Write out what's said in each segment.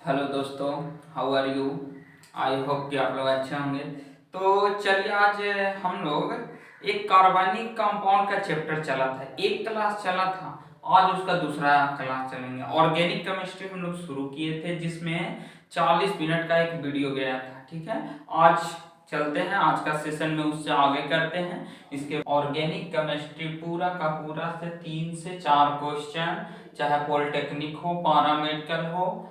Hello दोस्तों, how are you. I hope कि आप लोग अच्छे होंगे। तो चलिए आज हम लोग एक कार्बनिक कंपाउंड का चैप्टर चला था, एक क्लास चला था। आज उसका दूसरा क्लास चलेंगे। ऑर्गेनिक केमिस्ट्री हम लोग शुरू किए थे जिसमें 40 मिनट का एक वीडियो गया था। ठीक है, आज चलते हैं, आज का सेशन में उससे आगे करते हैं। इसके ऑर्गेनिक केमिस्ट्री पूरा का पूरा से 3 से 4 क्वेश्चन, चाहे पॉलिटेक्निक हो, पैरामेडिकल हो,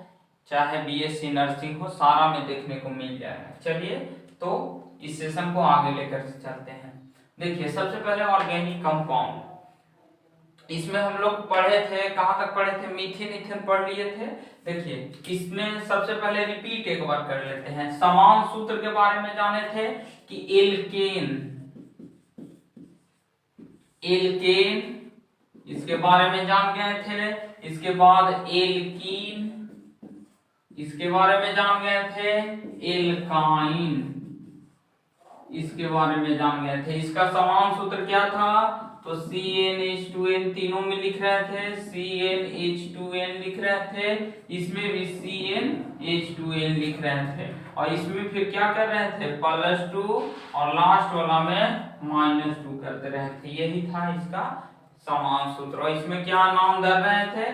चाहे बीएससी नर्सिंग हो, सारा में देखने को मिल जाएगा। चलिए तो इस सेशन को आगे लेकर चलते हैं। देखिए सबसे पहले ऑर्गेनिक कंपाउंड, इसमें हम लोग पढ़े थे, कहां तक पढ़े थे, मीथेन इथेन पढ़ लिए थे। देखिए इसमें सबसे पहले रिपीट एक बार कर लेते हैं। समान सूत्र के बारे में जाने थे कि एल्केन, एल्केन इसके बारे में जान गए थे। इसके बाद एल्कीन, इसके बारे में जान गए थे। एल्काइन, इसके बारे में जान गए थे। इसका समान सूत्र क्या था, तो CnH2n, तीनों में लिख रहे थे CnH2n लिख रहे थे। इसमें भी CnH2n लिख रहे थे और इसमें फिर क्या कर रहे थे, +2 और लास्ट वाला में -2 करते रहे थे। यही था इसका समान सूत्र। और इसमें क्या नाम दे रहे थे,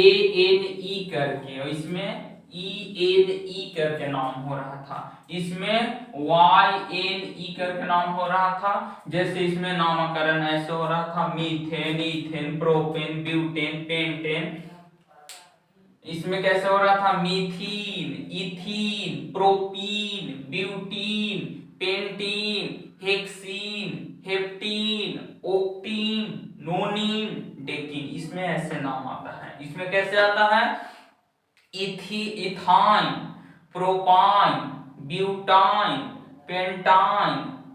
ANE करके, और इसमें ENE करके नाम हो रहा था। इसमें YNE करके नाम हो रहा था। जैसे इसमें नामकरण ऐसे हो रहा था, methane, ethane, propane, butane, pentane. इसमें कैसे हो रहा था, methene, ethene, propene, butene, pentene, hexene, heptene, octene, nonene, decene. इसमें ऐसे नाम आता है। इसमें कैसे आता है, ethyne, propyne, butyne, pentyne,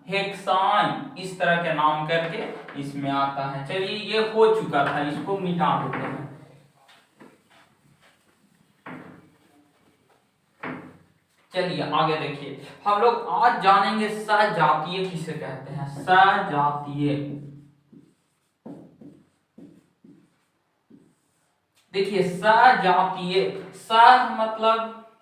hexyne, इस तरह के नाम करके इसमें आता है। चलिए ये हो चुका था, इसको मिटा देते हैं। चलिए आगे देखिए, हम लोग आज जानेंगे सजातीय किसे कहते हैं। सजातीय, देखिए सजातीय, स मतलब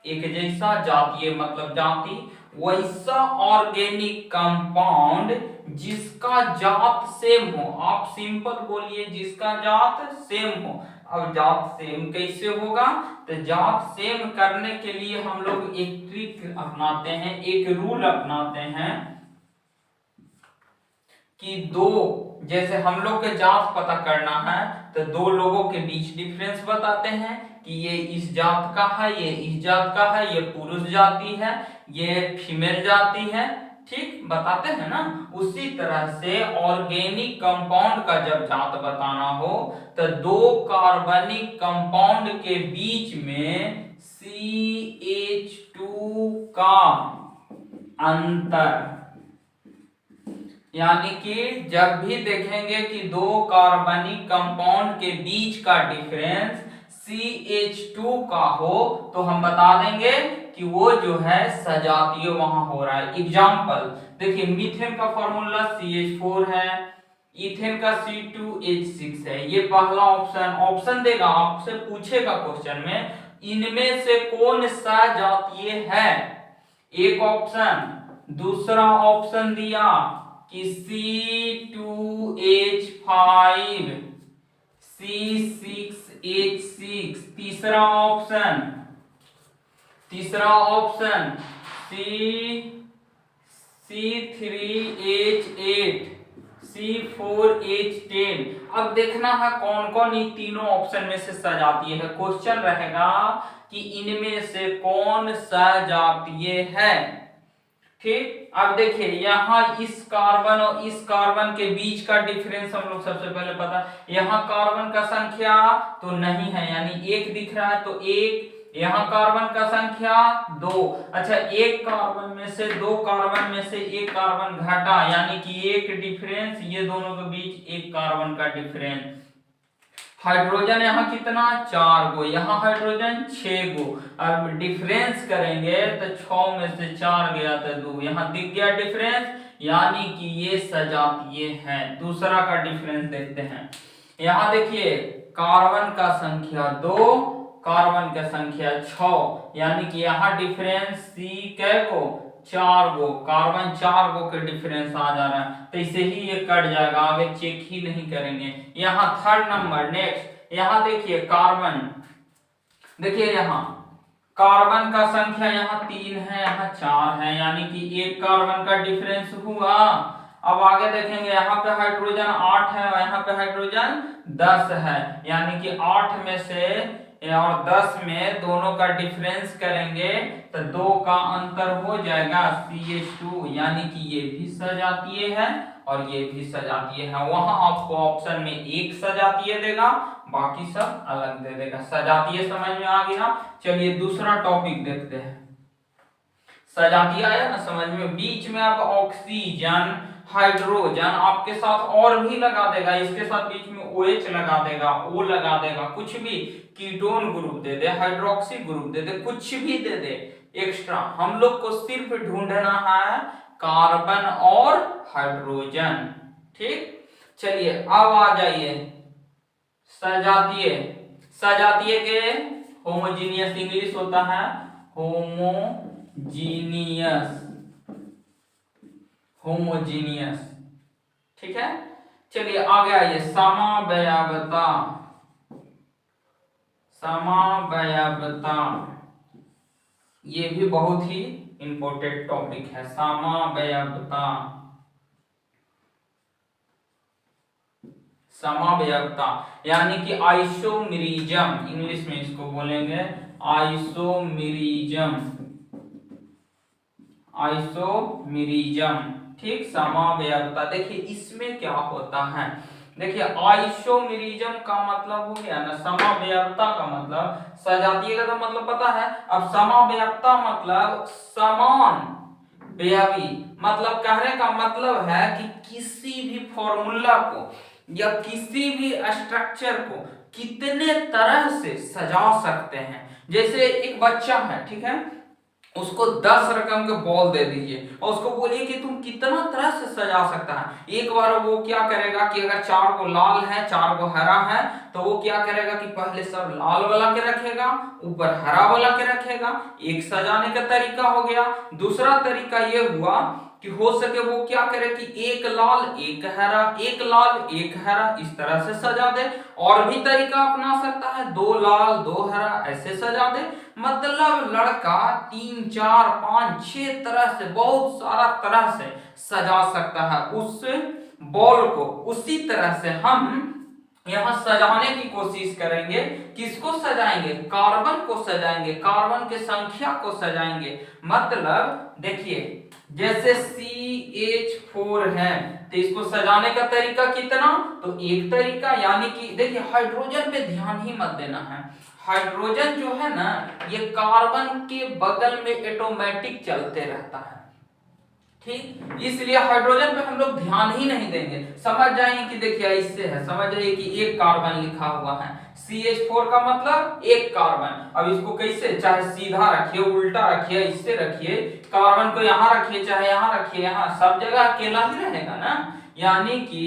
एक जैसा, जातीय मतलब जाति, वैसा ऑर्गेनिक कंपाउंड जिसका जात सेम हो। आप सिंपल बोलिए, जिसका जात सेम हो। अब जात सेम कैसे होगा, तो जात सेम करने के लिए हम लोग एक ट्रिक अपनाते हैं, एक रूल अपनाते हैं कि दो, जैसे हम लोग के जात पता करना है तो दो लोगों के बीच डिफरेंस बताते हैं कि ये इस जात का है, ये इस जात का है, ये पुरुष जाति है, ये फीमेल जाति है। ठीक बताते हैं ना। उसी तरह से ऑर्गेनिक कंपाउंड का जब जात बताना हो तो दो कार्बनिक कंपाउंड के बीच में CH2 का अंतर, यानी कि जब भी देखेंगे कि दो कार्बनिक कंपाउंड के बीच का डिफरेंस CH2 का हो तो हम बता देंगे कि वो जो है सजातीय वहां हो रहा है। एग्जांपल देखिए, मीथेन का फॉर्मूला CH4 है, इथेन का C2H6 है। ये पहला ऑप्शन देगा, आपसे पूछेगा क्वेश्चन में, इनमें से कौन सजातीय है। एक ऑप्शन, दूसरा ऑप्शन दिया कि C2H5, C6H6, तीसरा ऑप्शन C3H8, C4H10। अब देखना है कौन कौन इन तीनों ऑप्शन में से सजातीय है। क्वेश्चन रहेगा कि इनमें से कौन सजातीय है। ठीक, अब देखिए यहाँ इस कार्बन और इस कार्बन के बीच का डिफरेंस हम लोग सबसे पहले पता, यहाँ कार्बन का संख्या तो नहीं है, यानी एक दिख रहा है तो एक, यहाँ कार्बन का संख्या 2। अच्छा, एक कार्बन में से दो कार्बन में से एक कार्बन घटा, यानी कि एक डिफरेंस, ये दोनों के बीच एक कार्बन का डिफरेंस। हाइड्रोजन यहाँ कितना, 4 गो, यहाँ हाइड्रोजन 6 गो। अब डिफरेंस करेंगे तो 6 में से 4 गया तो 2, यहाँ दिख गया डिफरेंस, यानी कि ये सजातीय है। दूसरा का डिफरेंस देखते हैं। यहाँ देखिए कार्बन का संख्या 2, कार्बन का संख्या 6, यानी कि यहाँ डिफरेंस सी कै गो 4 गो, कार्बन 4 गो के डिफरेंस आ जा रहा है, तो इसे ही ये कट जाएगा, आगे चेक ही नहीं करेंगे। यहाँ थर्ड नंबर नेक्स्ट, यहाँ देखिए कार्बन, देखिए यहाँ कार्बन का संख्या यहाँ 3 है, यहाँ 4 है, यानी कि एक कार्बन का डिफरेंस हुआ। अब आगे देखेंगे यहाँ पे हाइड्रोजन 8 है और यहाँ पे हाइड्रोजन 10 है, यानी कि 8 में से और 10 में दोनों का डिफरेंस करेंगे तो 2 का अंतर हो जाएगा CH2, यानी कि ये भी सजातीय है और ये भी सजातीय है। वहां आपको ऑप्शन में एक सजातीय देगा, बाकी सब अलग दे देगा। सजातीय समझ में आ गया। चलिए दूसरा टॉपिक देखते हैं। सजातीय आया ना समझ में। बीच में आप ऑक्सीजन हाइड्रोजन आपके साथ और भी लगा देगा, इसके साथ बीच में OH लगा देगा, O लगा देगा, कुछ भी कीटोन ग्रुप दे दे, हाइड्रोक्सी ग्रुप दे दे, कुछ भी दे दे एक्स्ट्रा। हम लोग को सिर्फ ढूंढना है कार्बन और हाइड्रोजन। ठीक, चलिए अब आ जाइए सजातीय। सजातीय के होमोजीनियस इंग्लिश होता है होमोजीनियस, होमोजीनियस। ठीक है, चलिए आगे आइए समव्ययवता। समव्ययवता ये भी बहुत ही इंपॉर्टेंट टॉपिक है। समव्ययवता, समव्ययवता यानी कि आइसोमेरिज्म, इंग्लिश में इसको बोलेंगे आइसोमेरिज्म, आइसोमेरिज्म। ठीक, समव्ययवता। देखिए इसमें क्या होता है, देखिए आइसोमेरिज्म का मतलब हो गया ना, समव्ययवता का मतलब, सजातीय का तो मतलब पता है। अब समव्ययवता मतलब समान व्ययी, मतलब कहने का मतलब है कि किसी भी फॉर्मूला को या किसी भी स्ट्रक्चर को कितने तरह से सजा सकते हैं। जैसे एक बच्चा है, ठीक है, उसको 10 रकम के बॉल दे दीजिए और उसको बोलिए कि तुम कितना तरह से सजा सकता है। एक बार वो क्या करेगा कि अगर 4 को लाल है 4 को हरा है तो वो क्या करेगा कि पहले सब लाल वाला के रखेगा, ऊपर हरा वाला के रखेगा। एक सजाने का तरीका हो गया। दूसरा तरीका ये हुआ कि हो सके वो क्या करे कि एक लाल एक हरा, एक लाल एक हरा, इस तरह से सजा दे। और भी तरीका अपना सकता है, 2 लाल 2 हरा, ऐसे सजा दे। मतलब लड़का 3 4 5 6 तरह से, बहुत सारा तरह से सजा सकता है उस बॉल को। उसी तरह से हम यहां सजाने की कोशिश करेंगे। किसको सजाएंगे? कार्बन को सजाएंगे, कार्बन के संख्या को सजाएंगे। मतलब देखिए जैसे CH4 है तो इसको सजाने का तरीका कितना, तो एक तरीका, यानी कि देखिए हाइड्रोजन पे ध्यान ही मत देना है। हाइड्रोजन जो है ना ये कार्बन के बगल में ऑटोमेटिक चलते रहता है। ठीक, इसलिए हाइड्रोजन पे हम लोग ध्यान ही नहीं देंगे। समझ जाएंगे कि देखिए इससे है, समझ जाइए कि एक कार्बन लिखा हुआ है। CH4 का मतलब एक कार्बन। अब इसको कैसे, चाहे सीधा रखिए उल्टा रखिए इससे रखिए, कार्बन को यहाँ रखिए चाहे यहाँ रखिए, यहाँ सब जगह अकेला ही रहेगा ना। यानी कि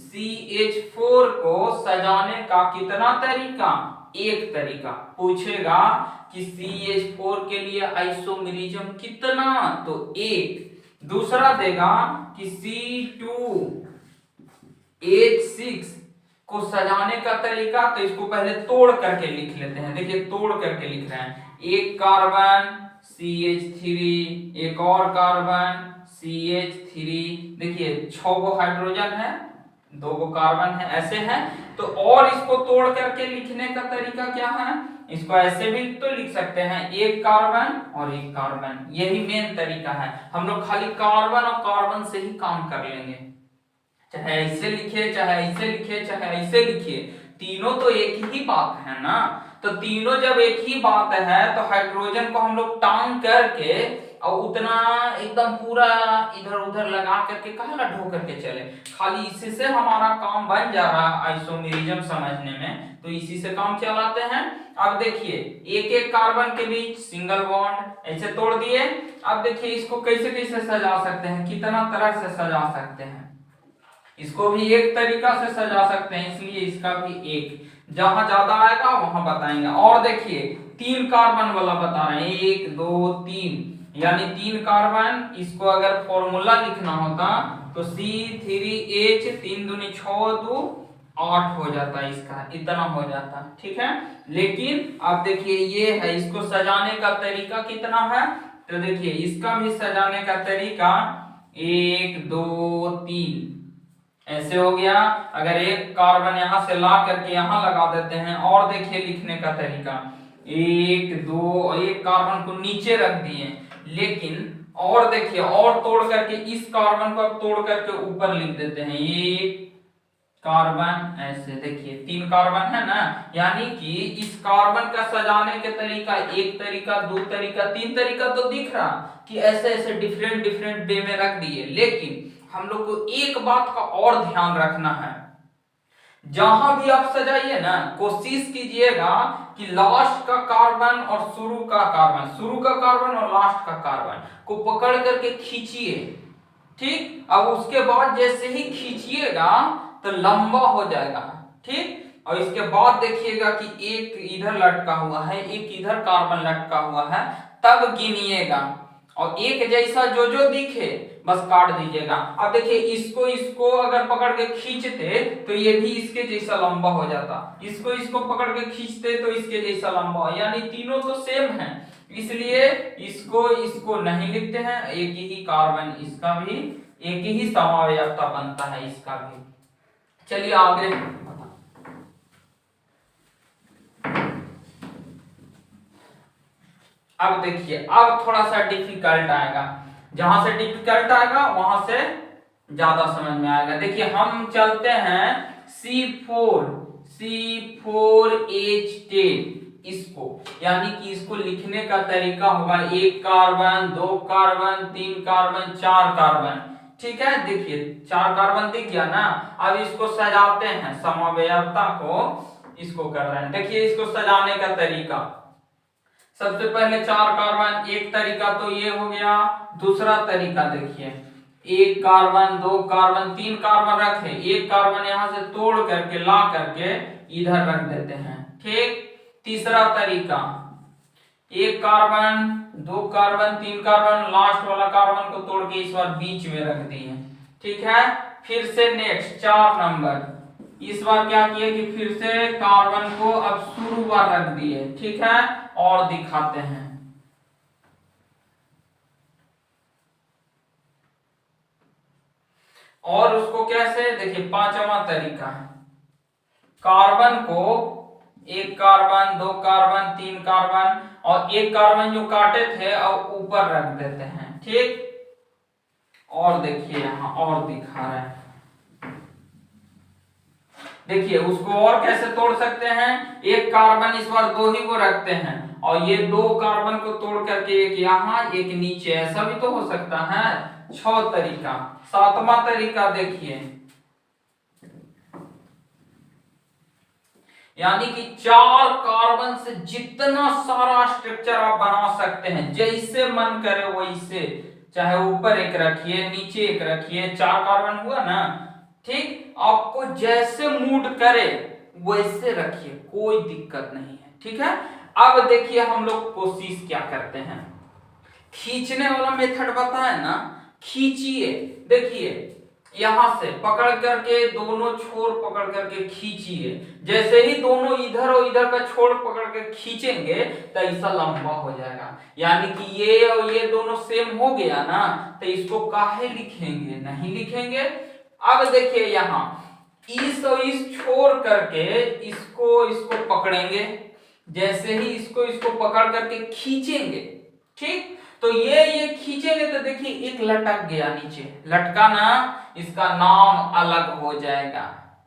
CH4 को सजाने का कितना तरीका, एक तरीका। पूछेगा कि CH4 के लिए आइसोमेरिज्म कितना, तो एक। दूसरा देगा कि C2H6 को सजाने का तरीका, तो इसको पहले तोड़ करके लिख लेते हैं। देखिए तोड़ करके लिख रहे हैं, एक कार्बन CH3, एक और कार्बन CH3, देखिए 6 को हाइड्रोजन है 2 को कार्बन है, ऐसे है। तो और इसको तोड़ करके लिखने का तरीका क्या है, इसको ऐसे भी तो लिख सकते हैं, एक कार्बन और एक कार्बन। यही मेन तरीका है। हम लोग खाली कार्बन और कार्बन से ही काम कर लेंगे, चाहे ऐसे लिखिए चाहे ऐसे लिखिए चाहे ऐसे लिखिए, तीनों तो एक ही बात है ना। तो तीनों जब एक ही बात है तो हाइड्रोजन को हम लोग टांग करके और उतना एकदम पूरा इधर उधर लगा करके कहाँ ला ढो करके चले। खाली इसी से हमारा काम बन जा रहा है आइसोमेरिज्म समझने में, तो इसी से काम चलाते हैं। अब देखिए एक एक कार्बन के बीच सिंगल बॉन्ड ऐसे तोड़ दिए। अब देखिए इसको कैसे कैसे सजा सकते हैं, कितना तरह से सजा सकते हैं। इसको भी एक तरीका से सजा सकते हैं, इसलिए इसका भी एक, जहां ज्यादा आएगा वहां बताएंगे। और देखिए 3 कार्बन वाला बता रहे हैं, 1 2 3, यानी 3 कार्बन। इसको अगर फॉर्मूला लिखना होता तो C3H 3 दूनी 6 2 8 हो जाता, इसका इतना हो जाता, ठीक है। लेकिन अब देखिए ये है, इसको सजाने का तरीका कितना है, तो देखिए इसका भी सजाने का तरीका 1 2 3 ऐसे हो गया। अगर एक कार्बन यहां से ला करके यहां लगा देते हैं, और देखिए लिखने का तरीका 1 2, एक कार्बन को नीचे रख दिए, लेकिन और देखिए और तोड़ करके इस कार्बन को अब तोड़ करके ऊपर लिख देते हैं, एक कार्बन ऐसे, देखिए 3 कार्बन है ना, यानी कि इस कार्बन का सजाने के तरीका, एक तरीका, 2 तरीका, 3 तरीका तो दिख रहा कि ऐसे ऐसे डिफरेंट डिफरेंट वे में रख दिए। लेकिन हम लोग को एक बात का और ध्यान रखना है, जहां भी आप सजाइए ना, कोशिश कीजिएगा कि लास्ट का कार्बन और शुरू का कार्बन और लास्ट का कार्बन को पकड़ करके खींचिए, ठीक। अब उसके बाद जैसे ही खींचिएगा तो लंबा हो जाएगा, ठीक। और इसके बाद देखिएगा कि एक इधर लटका हुआ है, एक इधर कार्बन लटका हुआ है, तब गिनिएगा, और एक जैसा जो जो दिखे बस काट दीजिएगा। अब देखिए इसको अगर पकड़ के खींचते तो ये भी इसके जैसा लंबा हो जाता, इसको पकड़ के खींचते तो इसके जैसा लंबा हो, यानी तीनों तो सेम है, इसलिए इसको नहीं लिखते हैं। एक ही कार्बन, इसका भी एक ही समावयवता बनता है, इसका भी। चलिए आगे, अब देखिए अब थोड़ा सा डिफिकल्ट आएगा, जहां से डिफिकल्ट आएगा वहां से ज्यादा समझ में आएगा। देखिए हम चलते हैं C4H10, इसको, यानी कि इसको लिखने का तरीका होगा 1 कार्बन 2 कार्बन 3 कार्बन 4 कार्बन, ठीक है। देखिए 4 कार्बन दिख गया ना, अब इसको सजाते हैं, समवयवता को इसको कर रहे हैं। देखिए इसको सजाने का तरीका, सबसे पहले 4 कार्बन, एक तरीका तो ये हो गया। दूसरा तरीका देखिए, 1 कार्बन 2 कार्बन 3 कार्बन रखे, एक कार्बन यहां से तोड़ करके ला करके इधर रख देते हैं, ठीक। तीसरा तरीका, 1 कार्बन 2 कार्बन 3 कार्बन, लास्ट वाला कार्बन को तोड़ के इस बार बीच में रख दिए, ठीक है। फिर से नेक्स्ट 4 नंबर, इस बार क्या किए कि फिर से कार्बन को अब शुरू बार रख दिए, ठीक है, और दिखाते हैं। और उसको कैसे, देखिए 5वां तरीका है, कार्बन को 1 कार्बन 2 कार्बन 3 कार्बन और एक कार्बन जो काटे थे अब ऊपर रख देते हैं, ठीक। और देखिए यहां और दिखा रहे हैं, देखिए उसको और कैसे तोड़ सकते हैं, 1 कार्बन इस बार 2 ही को रखते हैं, और ये 2 कार्बन को तोड़ करके एक यहां एक नीचे, ऐसा भी तो हो सकता है। 6 तरीका। 7वां तरीका देखिए, यानी कि 4 कार्बन से जितना सारा स्ट्रक्चर आप बना सकते हैं, जैसे मन करे वैसे, चाहे ऊपर एक रखिए नीचे एक रखिए, 4 कार्बन हुआ ना, ठीक। आपको जैसे मूड करे वैसे रखिए, कोई दिक्कत नहीं है, ठीक है। अब देखिए हम लोग कोशिश क्या करते हैं, खींचने वाला मेथड बताया ना, खींचिए। देखिए यहां से पकड़ करके दोनों छोर पकड़ करके खींचिए, जैसे ही दोनों इधर और इधर का छोर पकड़ के खींचेंगे तो ऐसा लंबा हो जाएगा, यानी कि ये और ये दोनों सेम हो गया ना, तो इसको काहे लिखेंगे, नहीं लिखेंगे। अब देखिए यहाँ इस और इस छोड़ करके इसको पकड़ेंगे, जैसे ही इसको पकड़ करके खींचेंगे, ठीक। तो ये खींचेंगे तो देखिए एक लटक गया नीचे, लटका ना, इसका नाम अलग हो जाएगा,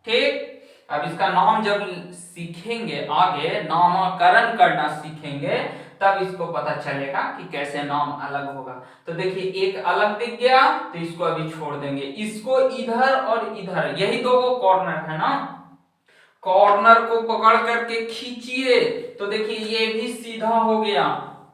ठीक। अब इसका नाम जब सीखेंगे, आगे नामकरण करना सीखेंगे, तब इसको पता चलेगा कि कैसे नाम अलग होगा। तो देखिए एक अलग दिख गया तो इसको अभी छोड़ देंगे, इसको इधर और इधर, यही दो कॉर्नर है ना, कॉर्नर को पकड़ करके खींचिए तो देखिए ये भी सीधा हो गया,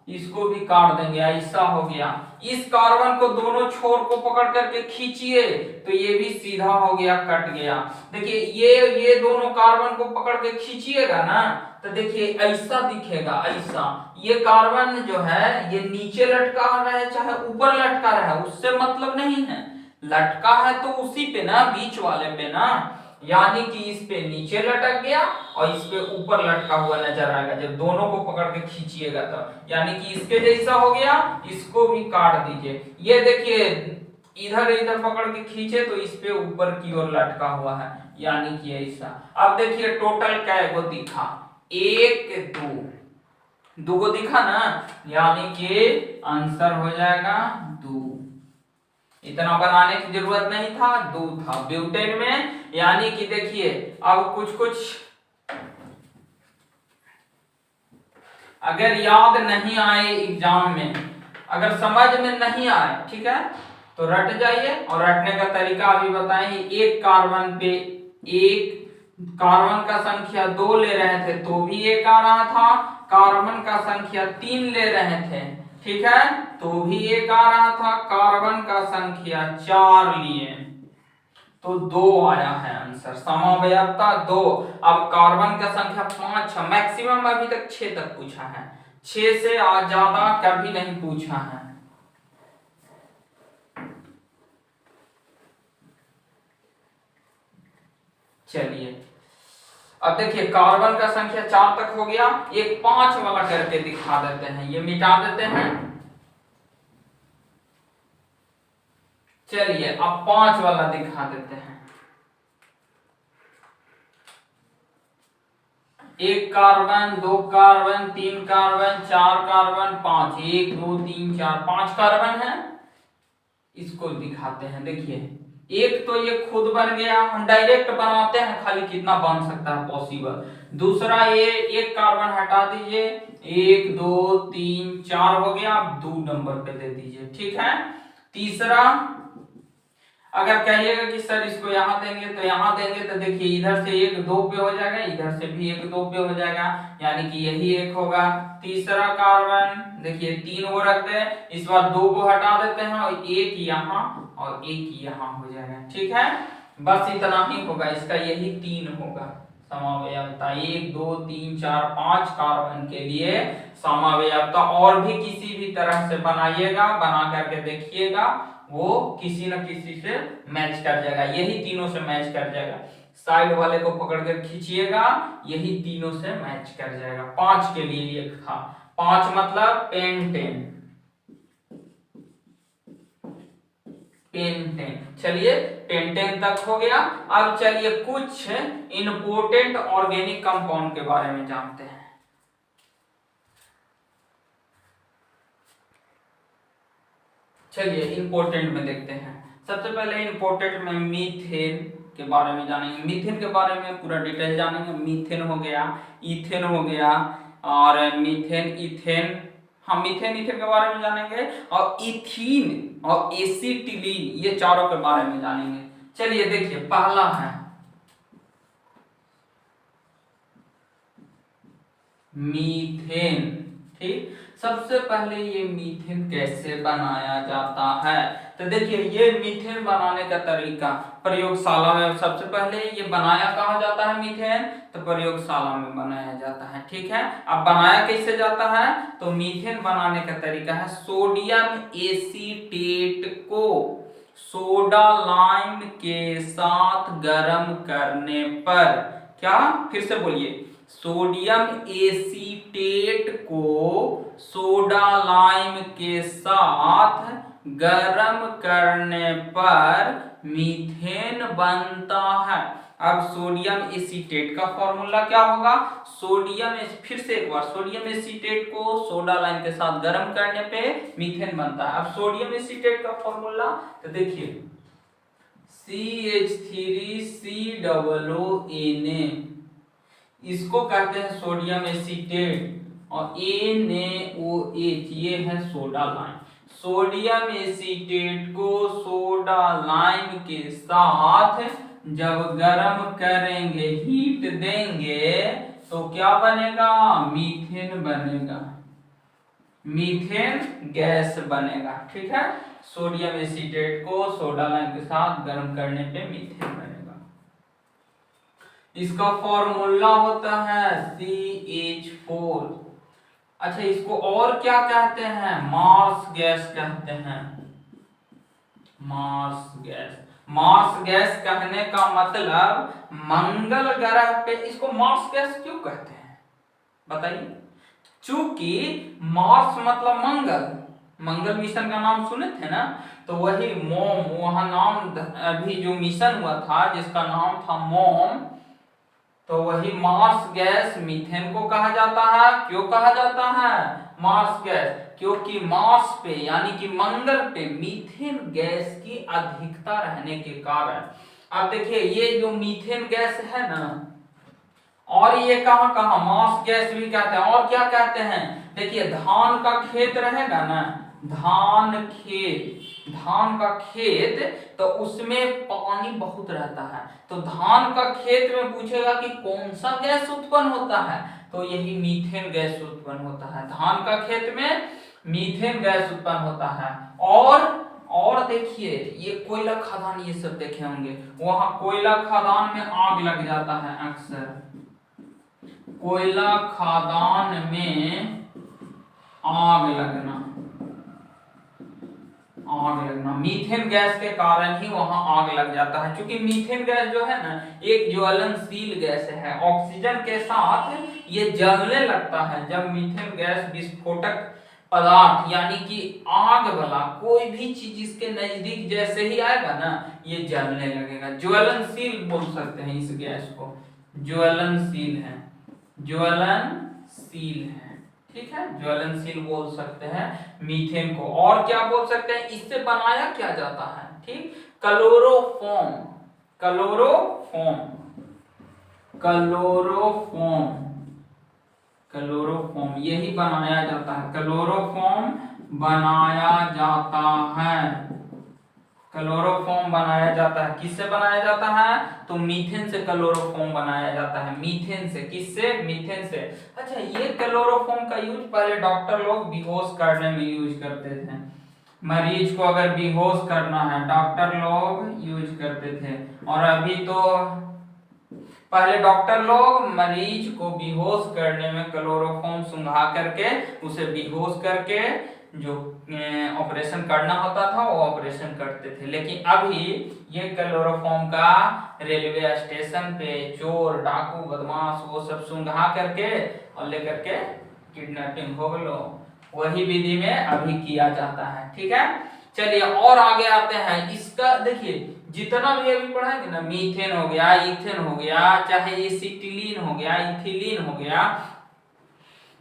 इसको भी काट देंगे, ऐसा हो गया। इस कार्बन को दोनों छोर को पकड़ करके खींचिए तो ये भी सीधा हो गया, कट गया। देखिए ये दोनों कार्बन को पकड़ के खींचिएगा ना तो देखिए ऐसा दिखेगा, ऐसा। ये कार्बन जो है ये नीचे लटका रहे चाहे ऊपर लटका रहे उससे मतलब नहीं है, लटका है तो उसी पे ना, बीच वाले पे ना, यानी कि इस पे नीचे लटक गया और इस पे ऊपर लटका हुआ नजर आएगा जब दोनों को पकड़ के खींचिएगा तो, यानी कि इसके जैसा हो गया। इसको भी काट दीजिए। ये देखिए इधर इधर पकड़ के खींचे तो इस पे ऊपर की ओर लटका हुआ है, यानी कि ऐसा। अब देखिए टोटल कैगो दिखा, 1 2 2 को दिखा ना, यानी कि आंसर हो जाएगा 2। इतना बनाने की जरूरत नहीं था, 2 था ब्यूटेन में। यानी कि देखिए अब कुछ कुछ अगर याद नहीं आए एग्जाम में, अगर समझ में नहीं आए, ठीक है, तो रट जाइए। और रटने का तरीका अभी बताएंगे। एक कार्बन पे एक कार्बन का संख्या 2 ले रहे थे तो भी 1 आ रहा था, कार्बन का संख्या 3 ले रहे थे, ठीक है, तो भी 1 आ रहा था, कार्बन का संख्या 4 लिए तो 2 आया है आंसर, समावयवता 2। अब कार्बन का संख्या 5 है, मैक्सिमम अभी तक 6 तक पूछा है, 6 से ज्यादा कभी नहीं पूछा है। चलिए अब देखिए कार्बन का संख्या 4 तक हो गया, एक 5 वाला करके दिखा देते हैं, ये मिटा देते हैं। चलिए अब 5 वाला दिखा देते हैं। एक carbon, 2 carbon, 3 carbon, 4 carbon, 5, 1 2 3 4 5 carbon है। इसको दिखाते हैं। देखिए एक तो ये खुद बन गया, हम डायरेक्ट बनाते हैं खाली कितना बन सकता है पॉसिबल। दूसरा ये एक कार्बन हटा दीजिए, 1 2 3 4 हो गया, अब 2 नंबर पे दे दीजिए, ठीक है। तीसरा अगर कहिएगा कि सर इसको यहाँ देंगे तो यहाँ देंगे, तो देखिए इधर से 1 2 पे हो जाएगा, इधर से भी 1 2 पे हो जाएगा, यानी कि यही 1 होगा। तीसरा कार्बन देखिए 3 वो रखते हैं, इस बार 2 को हटा देते हैं और 1 यहाँ और 1 यहाँ हो जाएगा, ठीक है। बस इतना ही होगा, इसका यही 3 होगा समावयवता। 1 2 3 4 5 कार्बन के लिए समावयवता। और भी किसी भी तरह से बनाइएगा, बना करके देखिएगा, वो किसी न किसी से मैच कर जाएगा, यही तीनों से मैच कर जाएगा। साइड वाले को पकड़ कर खींचिएगा, यही तीनों से मैच कर जाएगा। 5 के लिए ये था, 5 मतलब पेंटेन, पेंटेन। चलिए पेंटेन तक हो गया। अब चलिए कुछ इंपोर्टेंट ऑर्गेनिक कंपाउंड के बारे में जानते हैं। चलिए इंपोर्टेंट में देखते हैं। सबसे पहले इंपोर्टेंट में मीथेन के बारे में जानेंगे। मीथेन के बारे में पूरा डिटेल जानेंगे। मीथेन हो गया, इथेन हो गया, और मीथेन इथेन, हम मीथेन इथेन के बारे में जानेंगे, और इथीन और एसिटिलीन ये चारों के बारे में जानेंगे। चलिए देखिए पहला है मीथेन, ठीक। सबसे पहले ये मीथेन कैसे बनाया जाता है, तो देखिए ये मीथेन बनाने का तरीका प्रयोगशाला में, सबसे पहले ये बनाया कहाँ जाता है मीथेन, तो प्रयोगशाला में बनाया जाता है, ठीक है। अब बनाया कैसे जाता है, तो मीथेन बनाने का तरीका है सोडियम एसीटेट को सोडा लाइम के साथ गर्म करने पर, क्या, फिर से बोलिए, सोडियम एसीटेट को सोडा लाइम के साथ गर्म करने पर मीथेन बनता है। अब सोडियम एसीटेट का फॉर्मूला क्या होगा, सोडियम, फिर से एक बार, सोडियम एसीटेट को सोडा लाइम के साथ गर्म करने पे मीथेन बनता है। अब सोडियम एसीटेट का फॉर्मूला तो देखिए CH3COONA, इसको कहते हैं सोडियम एसीटेट, और NaOH ये है सोडा लाइम। सोडियम एसीटेट को सोडा लाइम के साथ जब गर्म करेंगे, हीट देंगे, तो क्या बनेगा, मीथेन बनेगा। मीथेन गैस बनेगा। ठीक है, सोडियम एसीटेट को सोडा लाइम के साथ गर्म करने पे मीथेन बनेगा। इसका फॉर्मूला होता है CH4। अच्छा, इसको और क्या कहते हैं? मार्स गैस कहते हैं। Marsh gas. मार्स गैस कहने का मतलब मंगल ग्रह पे इसको मार्स गैस क्यों कहते हैं बताइए? चूंकि मार्स मतलब मंगल, मंगल मिशन का नाम सुने थे ना, तो वही मोम, वहां नाम अभी जो मिशन हुआ था जिसका नाम था मोम, तो वही मार्स गैस मीथेन को कहा जाता है। क्यों कहा जाता है मार्स गैस? क्योंकि मार्स पे यानी कि मंगल पे मीथेन गैस की अधिकता रहने के कारण। अब देखिए, ये जो मीथेन गैस है ना, और ये कहां कहां मार्स गैस भी कहते हैं, और क्या कहते हैं? देखिए, धान का खेत रहेगा ना, धान का खेत, तो उसमें पानी बहुत रहता है, तो धान का खेत में पूछेगा कि कौन सा गैस उत्पन्न होता है, तो यही मीथेन गैस उत्पन्न होता है। धान का खेत में मीथेन गैस उत्पन्न होता है। और देखिए, ये कोयला खदान, ये सब देखे होंगे, वहां कोयला खदान में आग लग जाता है अक्सर। कोयला खदान में आग लगना मीथेन गैस के कारण ही वहां आग लग जाता है। क्योंकि मीथेन गैस जो है ना, एक ज्वलनशील गैस है, ऑक्सीजन के साथ ये जलने लगता है। जब मीथेन गैस विस्फोटक पदार्थ यानी कि आग वाला कोई भी चीज इसके नजदीक जैसे ही आएगा ना, ये जलने लगेगा। ज्वलनशील बोल सकते हैं इस गैस को, ज्वलनशील है, ज्वलनशील है। ठीक है, ज्वलनशील बोल सकते हैं मीथेन को। और क्या बोल सकते हैं? इससे बनाया क्या जाता है? ठीक, क्लोरोफॉर्म, क्लोरोफॉर्म, क्लोरोफॉर्म, क्लोरोफॉर्म यही बनाया जाता है। क्लोरोफॉर्म बनाया जाता है, क्लोरोफॉर्म बनाया जाता है। किससे बनाया जाता है? तो मीथेन से क्लोरोफॉर्म बनाया जाता है। मीथेन से, किससे? मीथेन से। अच्छा, ये क्लोरोफॉर्म का यूज पहले डॉक्टर लोग बेहोश करने में यूज करते थे। मरीज को अगर बेहोश करना है, डॉक्टर लोग यूज करते थे। और अभी तो पहले डॉक्टर लोग मरीज को बेहोश करने में क्लोरोफॉर्म सुंघा करके उसे बेहोश करके जो ऑपरेशन करना होता था वो ऑपरेशन करते थे। लेकिन अभी ये क्लोरोफॉर्म का रेलवे स्टेशन पे चोर, डाकू, बदमाश वो सब सुंघा करके और लेकर के किडनैपिंग हो गलो, वही विधि में अभी किया जाता है। ठीक है, चलिए और आगे आते हैं। इसका देखिए, जितना भी अभी पढ़ाएंगे ना, मीथेन हो गया, इथेन हो गया, चाहे एसिटिलीन हो गया, इथिलीन हो गया,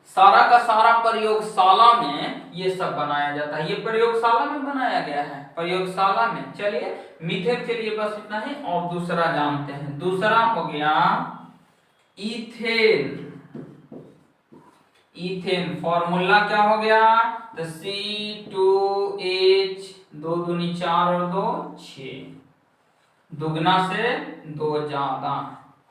सारा का सारा प्रयोगशाला में ये सब बनाया जाता है। ये प्रयोगशाला में बनाया गया है, प्रयोगशाला में। चलिए, मीथेन के लिए बस इतना ही। और दूसरा जानते हैं। दूसरा हो गया इथेन। इथेन फॉर्मूला क्या हो गया? तो C2H, 2 दूनी 4 और 2 6, दुगना से 2 ज्यादा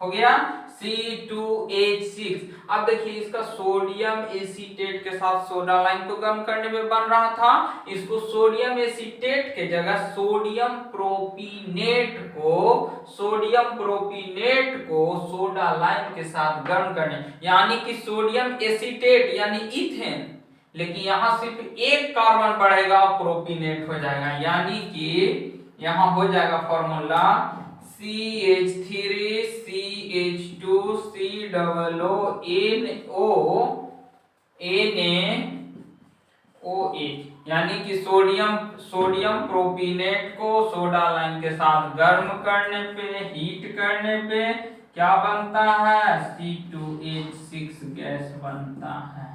हो गया C2H6। अब देखिए, इसका सोडियम एसीटेट के साथ सोडा लाइम को गर्म करने में बन रहा था। इसको सोडियम एसीटेट के जगह सोडियम प्रोपीनेट को सोडा लाइम के साथ गर्म करने, यानी कि सोडियम एसीटेट यानी इथेन, लेकिन यहां सिर्फ एक कार्बन बढ़ेगा, प्रोपीनेट हो जाएगा। यानी कि यहां हो जाएगा फॉर्मूला CH3 CH2 COONaOH, यानी कि सोडियम प्रोपीनेट को सोडा लाइम के साथ गर्म करने पे, हीट करने पे क्या बनता है? C2H6 गैस बनता है।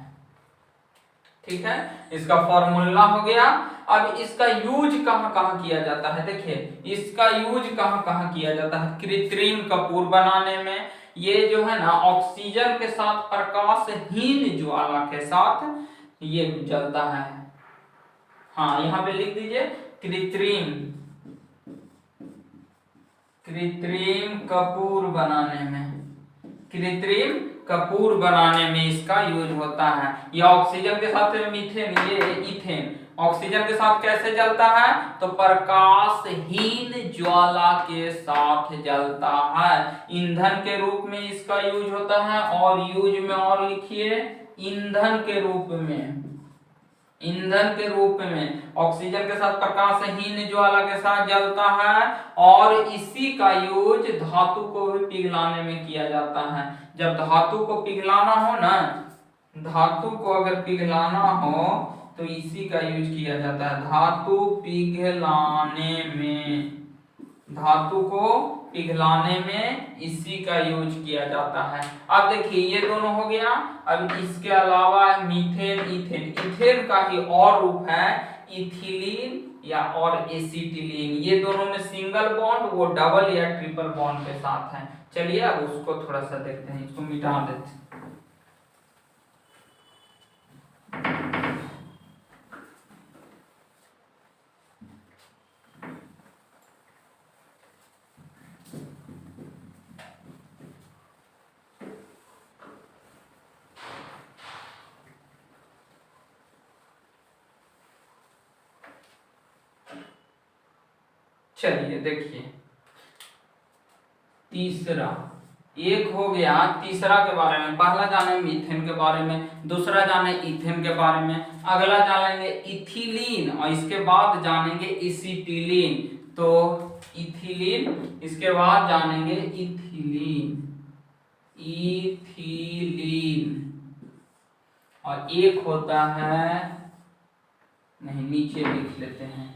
ठीक है, इसका फॉर्मूला हो गया। अब इसका यूज कहां कहां किया जाता है? देखिए, इसका यूज कहां कहां किया जाता है? कृत्रिम कपूर बनाने में। ये जो है ना, ऑक्सीजन के साथ प्रकाशहीन ज्वाला के साथ ये जलता है। हाँ, यहां पे लिख दीजिए कृत्रिम कपूर बनाने में, कृत्रिम कपूर बनाने में इसका यूज होता है। ये ऑक्सीजन के साथ मीथेन, ये इथेन ऑक्सीजन के साथ कैसे जलता है? तो प्रकाशहीन ज्वाला के साथ जलता है। ईंधन के रूप में इसका यूज होता है। और यूज में और लिखिए, ईंधन के रूप में, ईंधन के रूप में ऑक्सीजन के साथ प्रकाशहीन ज्वाला के साथ जलता है। और इसी का यूज धातु को भी पिघलाने में किया जाता है। जब धातु को पिघलाना हो ना, धातु को अगर पिघलाना हो तो इसी का यूज किया जाता है। धातु पिघलाने में, धातु को पिघलाने में इसी का यूज किया जाता है। अब देखिए ये दोनों हो गया। अब इसके अलावा मीथेन, इथेन, इथेन का ही और रूप है इथिलीन या और एसिटिलीन। ये दोनों में सिंगल बॉन्ड, वो डबल या ट्रिपल बॉन्ड के साथ है। चलिए अब उसको थोड़ा सा देखते हैं, इसको मिटा देते हैं। चलिए देखिए, तीसरा एक हो गया। तीसरा के बारे में पहला जाने मीथेन के बारे में, दूसरा जाने इथेन के बारे में, अगला जानेंगे इथिलीन और इसके बाद जानेंगे एसिटिलीन। तो इथिलीन, इसके बाद जानेंगे इथिलीन, इथिलीन। और एक होता है, नहीं नीचे लिख लेते हैं,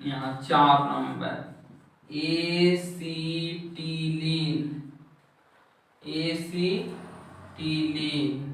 यहाँ 4 नंबर, एसिटिलीन, एसिटिलीन।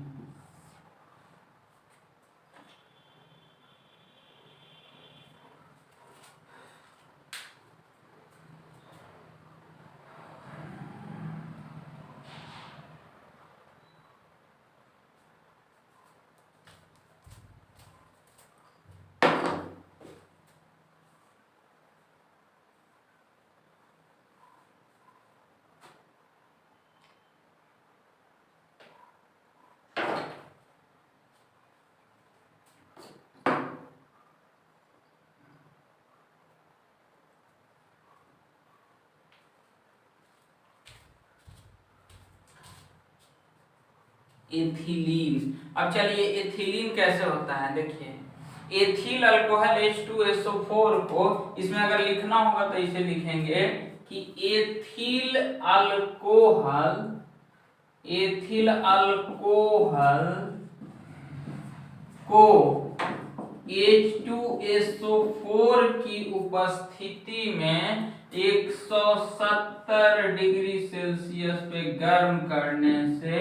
एथिलीन। अब चलिए एथिलीन कैसे होता है, देखिए एथिल अल्कोहल H2SO4 को इसमें अगर लिखना होगा तो इसे लिखेंगे कि एथिल अल्कोहल, एथिल अल्कोहल को H2SO4 की उपस्थिति में 170 डिग्री सेल्सियस पे गर्म करने से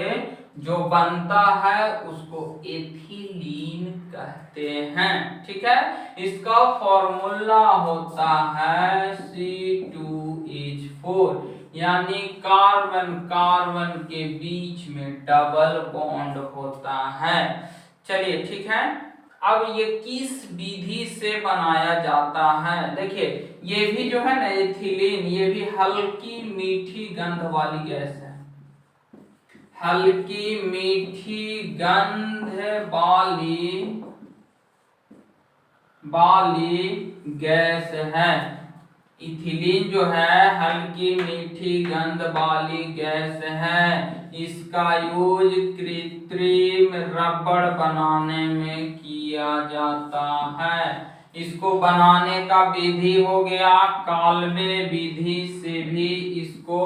जो बनता है उसको एथिलीन कहते हैं। ठीक है, इसका फॉर्मूला होता है C2H4, यानी कार्बन कार्बन के बीच में डबल बॉन्ड होता है। चलिए ठीक है, अब ये किस विधि से बनाया जाता है? देखिए ये भी जो है ना एथिलीन, ये भी हल्की मीठी गंध वाली गैस है, हल्की मीठी गंध वाली गैस है। इथिलीन जो है हल्की मीठी गंध वाली गैस है। इसका यूज कृत्रिम रबड़ बनाने में किया जाता है। इसको बनाने का विधि हो गया कालवे विधि से भी इसको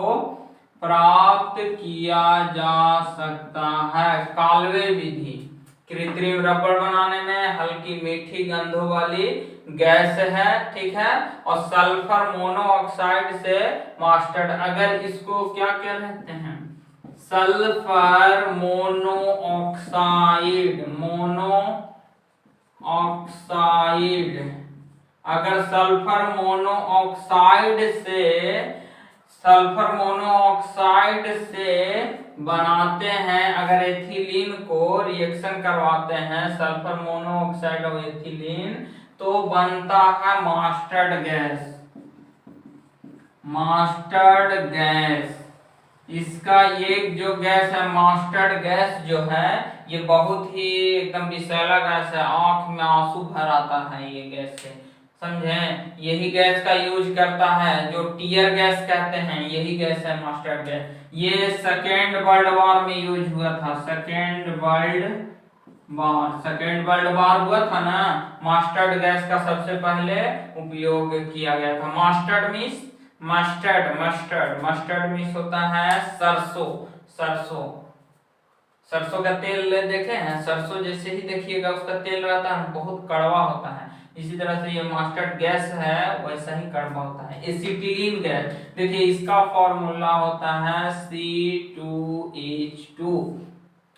प्राप्त किया जा सकता है। कालवे विधि कृत्रिम रबड़ बनाने में हल्की मीठी गंधों वाली गैस है, ठीक है, और सल्फर मोनोऑक्साइड से मास्टर्ड। अगर इसको क्या कहते हैं, सल्फर मोनोऑक्साइड, मोनोऑक्साइड, अगर सल्फर मोनोऑक्साइड से बनाते हैं, अगर एथिलीन को रिएक्शन करवाते हैं सल्फर मोनोऑक्साइड और एथिलीन, तो बनता है मास्टर्ड गैस, मास्टर्ड गैस। इसका ये जो गैस है मस्टर्ड गैस जो है ये बहुत ही एकदम विषैला गैस है, आंख में आंसू भर आता है ये गैस से, समझे। यही गैस का यूज करता है जो टीयर गैस कहते हैं, यही गैस है मस्टर्ड गैस। ये सेकेंड वर्ल्ड वॉर में यूज हुआ था, सेकेंड वर्ल्ड वॉर हुआ था ना, मस्टर्ड गैस का सबसे पहले उपयोग किया गया था। मस्टर्ड मीन्स होता है सरसों का तेल देखे हैं, सरसों जैसे ही देखिएगा उसका तेल रहता है बहुत कड़वा होता है, इसी तरह से ये मस्टर्ड गैस है वैसा ही कड़वा होता है। एसिटिलीन गैस देखिए इसका फॉर्मूला होता है C2H2,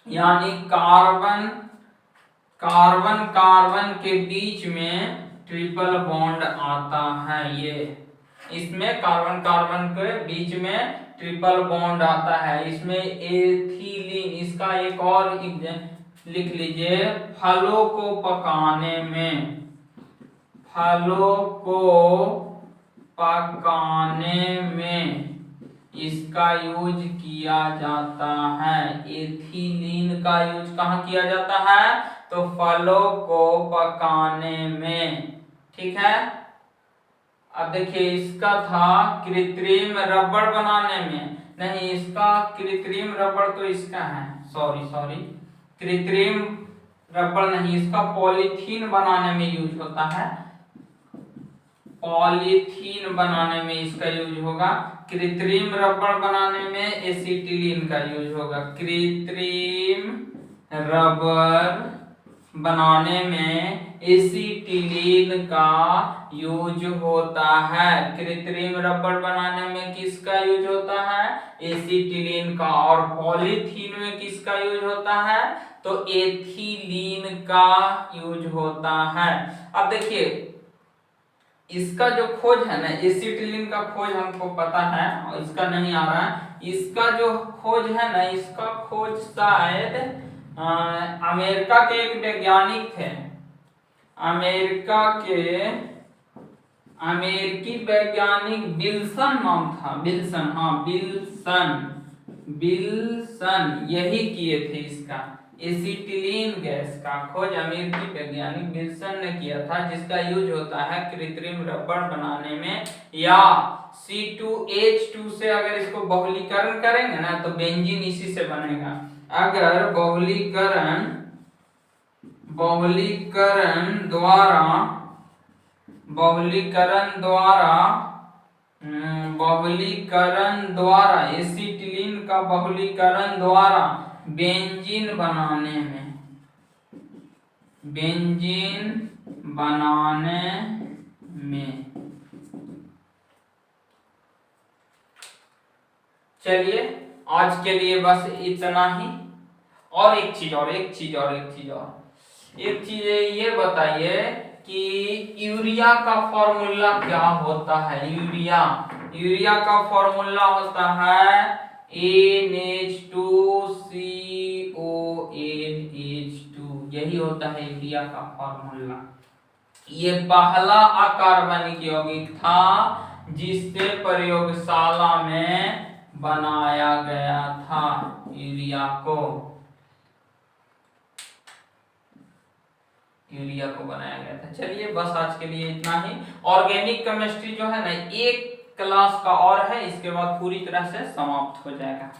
यानी कार्बन के बीच में ट्रिपल बॉन्ड आता है। ये इसमें कार्बन के बीच में ट्रिपल बॉन्ड आता है। इसमें एथिलीन, इसका एक और लिख लीजिए, फलों को पकाने में इसका यूज किया जाता है। एथिलीन का यूज कहाँ किया जाता है, तो फलों को पकाने में, ठीक है। अब देखिए इसका था कृत्रिम रबड़ बनाने में, नहीं इसका कृत्रिम रबड़ तो इसका है, सॉरी कृत्रिम रबड़ नहीं, इसका पॉलीथीन बनाने में यूज होता है, पॉलीथीन बनाने में इसका यूज होगा। कृत्रिम रबड़ बनाने में एसिटिलीन का यूज होगा। कृत्रिम रबड़ बनाने में एसिटिलीन का यूज होता है। कृत्रिम रबड़ बनाने में किसका यूज होता है, एसिटिलीन का। और पॉलीथीन में किसका यूज होता है, तो एथिलीन का यूज होता है। अब देखिए इसका जो खोज है ना, एसिटिलीन का खोज हमको पता है और इसका नहीं आ रहा है, इसका जो खोज है ना, इसका खोज शायद अमेरिका के एक वैज्ञानिक थे, अमेरिकी वैज्ञानिक विल्सन नाम था, विल्सन यही किए थे। इसका एसिटिलीन गैस का खोज अमेरिकी वैज्ञानिक विल्सन ने किया था, जिसका यूज होता है कृत्रिम रबड़ बनाने में। या C2H2 से अगर इसको बहुलीकरण करेंगे ना तो बेंजीन इसी से बनेगा। अगर बहुलीकरण द्वारा एसिटिलीन का बहुलीकरण द्वारा बेंजीन बनाने में चलिए आज के लिए बस इतना ही। और एक चीज ये बताइए कि यूरिया का फॉर्मूला क्या होता है। यूरिया का फॉर्मूला होता है NH2CONH2, यही होता है यूरिया का फॉर्मूला। ये पहला अकार्बनिक यौगिक था जिससे प्रयोगशाला में बनाया गया था यूरिया को बनाया गया था। चलिए बस आज के लिए इतना ही। ऑर्गेनिक केमिस्ट्री जो है ना, एक क्लास का और है, इसके बाद पूरी तरह से समाप्त हो जाएगा।